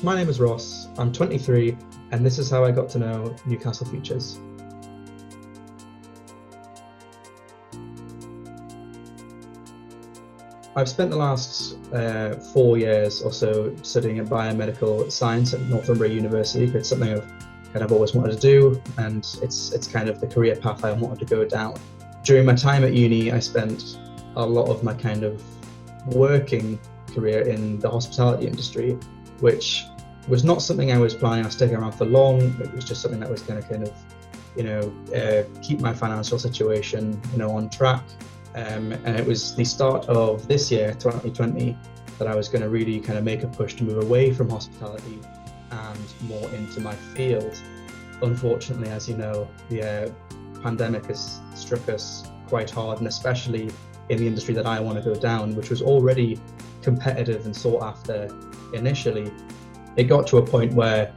My name is Ross, I'm 23, and this is how I got to know Newcastle Futures. I've spent the last 4 years or so studying at biomedical science at Northumbria University. It's something I've kind of always wanted to do, and it's kind of the career path I wanted to go down. During my time at uni, I spent a lot of my kind of working career in the hospitality industry, which was not something I was planning on sticking around for long. It was just something that was going to kind of, keep my financial situation, on track. And it was the start of this year, 2020, that I was going to really kind of make a push to move away from hospitality and more into my field. Unfortunately, as you know, the pandemic has struck us quite hard, and especially in the industry that I want to go down, which was already competitive and sought after initially. It got to a point where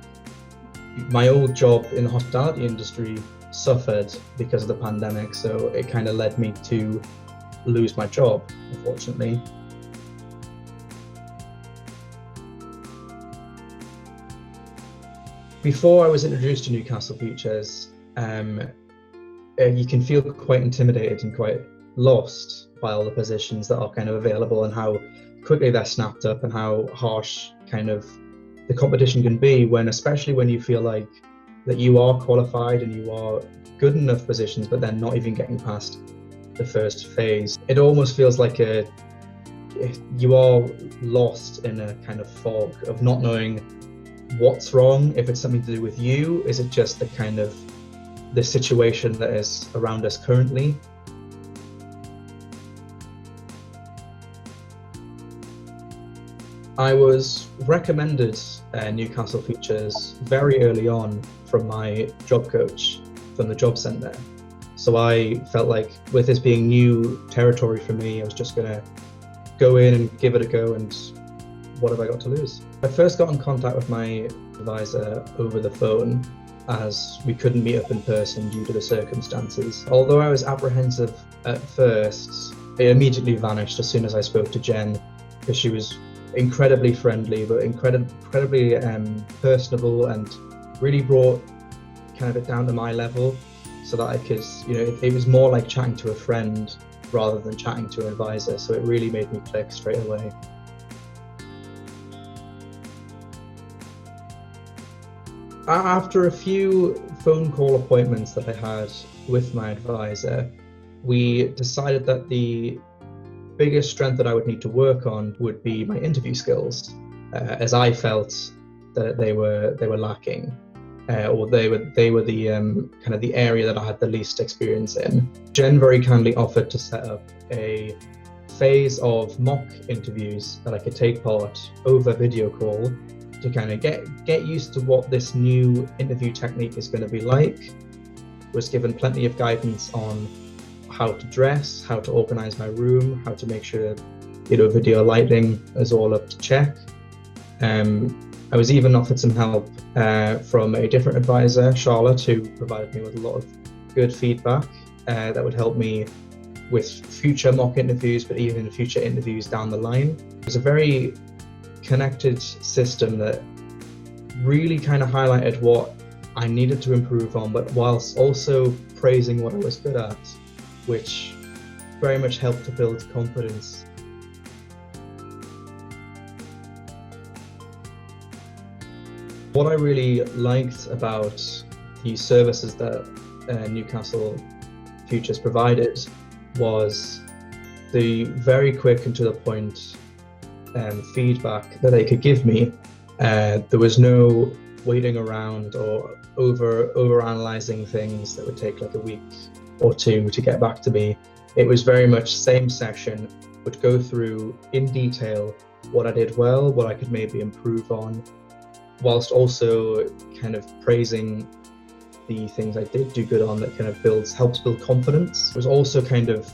my old job in the hospitality industry suffered because of the pandemic, so it kind of led me to lose my job, unfortunately. Before I was introduced to Newcastle Futures, you can feel quite intimidated and quite lost by all the positions that are kind of available and how quickly they're snapped up and how harsh kind of the competition can be, especially when you feel like that you are qualified and you are good enough positions, but then not even getting past the first phase. It almost feels like you are lost in a kind of fog of not knowing what's wrong, if it's something to do with you, is it just the kind of the situation that is around us currently. I was recommended Newcastle Futures very early on from my job coach from the job centre. So I felt like with this being new territory for me, I was just going to go in and give it a go, and what have I got to lose? I first got in contact with my advisor over the phone as we couldn't meet up in person due to the circumstances. Although I was apprehensive at first, it immediately vanished as soon as I spoke to Jen, because she was incredibly friendly, but incredibly personable, and really brought kind of it down to my level so that I could, it was more like chatting to a friend rather than chatting to an advisor. So it really made me click straight away. After a few phone call appointments that I had with my advisor, we decided that the biggest strength that I would need to work on would be my interview skills, as I felt that they were lacking, or they were the kind of the area that I had the least experience in. Jen very kindly offered to set up a phase of mock interviews that I could take part over video call to kind of get used to what this new interview technique is going to be like. Was given plenty of guidance on how to dress, how to organize my room, how to make sure video lighting is all up to check. I was even offered some help from a different advisor, Charlotte, who provided me with a lot of good feedback that would help me with future mock interviews, but even future interviews down the line. It was a very connected system that really kind of highlighted what I needed to improve on, but whilst also praising what I was good at, which very much helped to build confidence. What I really liked about the services that Newcastle Futures provided was the very quick and to the point feedback that they could give me. There was no waiting around or over analyzing things that would take like a week or two to get back to me. It was very much same session, would go through in detail what I did well, what I could maybe improve on, whilst also kind of praising the things I did do good on that kind of helps build confidence. It was also kind of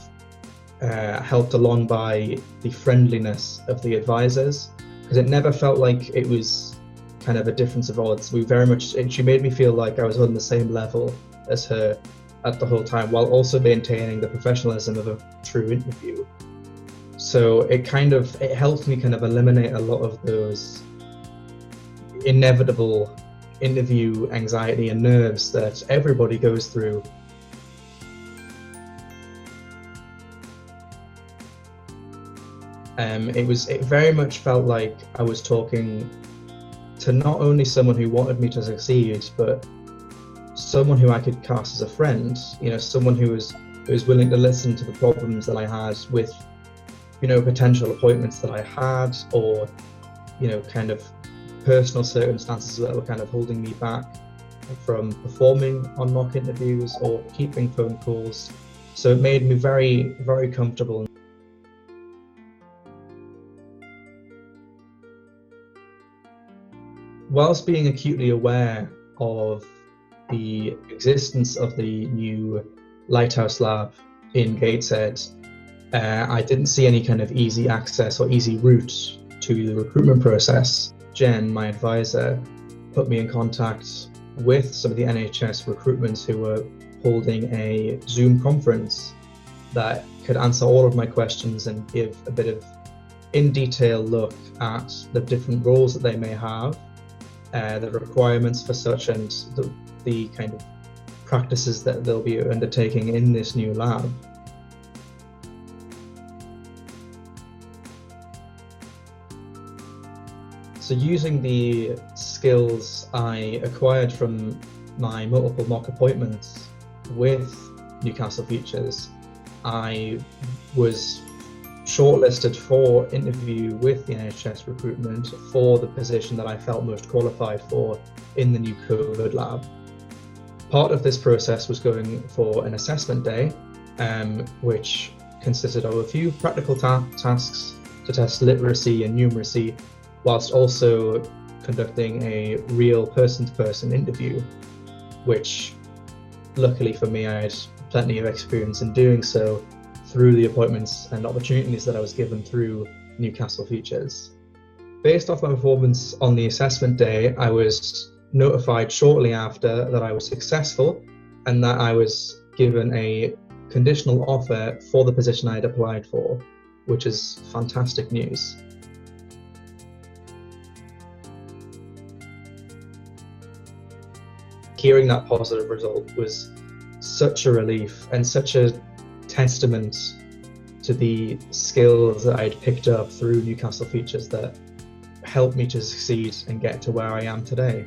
helped along by the friendliness of the advisors, because it never felt like it was kind of a difference of odds. She made me feel like I was on the same level as her at the whole time, while also maintaining the professionalism of a true interview. So it helped me kind of eliminate a lot of those inevitable interview anxiety and nerves that everybody goes through. It very much felt like I was talking to not only someone who wanted me to succeed, but someone who I could cast as a friend. Someone who was willing to listen to the problems that I had with, potential appointments that I had, or, kind of personal circumstances that were kind of holding me back from performing on mock interviews or keeping phone calls. So it made me very, very comfortable. Whilst being acutely aware of the existence of the new Lighthouse Lab in Gateshead, I didn't see any kind of easy access or easy route to the recruitment process. Jen, my advisor, put me in contact with some of the NHS recruitments who were holding a Zoom conference that could answer all of my questions and give a bit of in-detail look at the different roles that they may have, the requirements for such, and the kind of practices that they'll be undertaking in this new lab. So using the skills I acquired from my multiple mock appointments with Newcastle Futures, I was shortlisted for interview with the NHS recruitment for the position that I felt most qualified for in the new COVID lab. Part of this process was going for an assessment day, which consisted of a few practical tasks to test literacy and numeracy, whilst also conducting a real person-to-person interview, which luckily for me, I had plenty of experience in doing so through the appointments and opportunities that I was given through Newcastle Futures. Based off my performance on the assessment day, I was notified shortly after that I was successful and that I was given a conditional offer for the position I had applied for, which is fantastic news. Hearing that positive result was such a relief and such a testament to the skills that I'd picked up through Newcastle Futures that helped me to succeed and get to where I am today.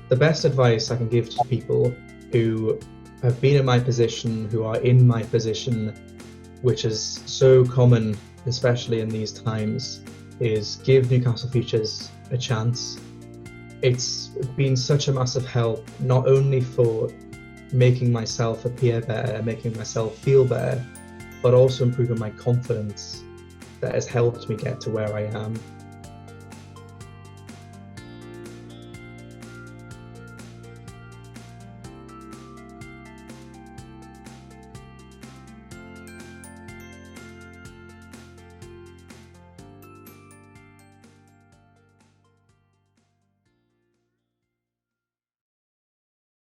The best advice I can give to people who have been in my position, who are in my position, which is so common, especially in these times, is give Newcastle Futures a chance. It's been such a massive help, not only for making myself appear better, making myself feel better, but also improving my confidence that has helped me get to where I am.